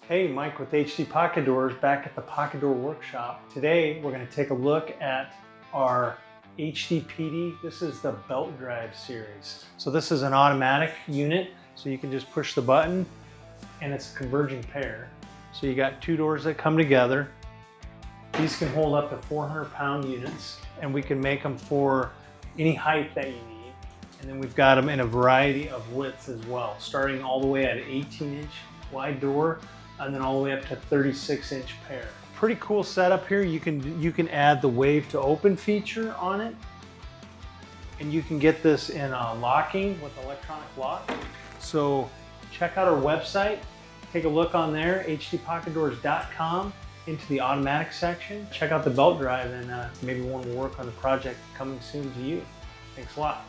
Hey, Mike with HD Pocket Doors back at the Pocket Door Workshop. Today we're going to take a look at our HDPD. This is the Belt Drive Series. So this is an automatic unit, so you can just push the button and it's a converging pair. So you got two doors that come together. These can hold up to 400-pound units, and we can make them for any height that you need. And then we've got them in a variety of widths as well, starting all the way at an 18-inch wide door and then all the way up to 36-inch pair. Pretty cool setup here. You can add the wave to open feature on it, and you can get this in locking with electronic lock. So check out our website, take a look on there, HDPocketDoors.com, into the automatic section. Check out the belt drive, and maybe one will work on the project coming soon to you. Thanks a lot.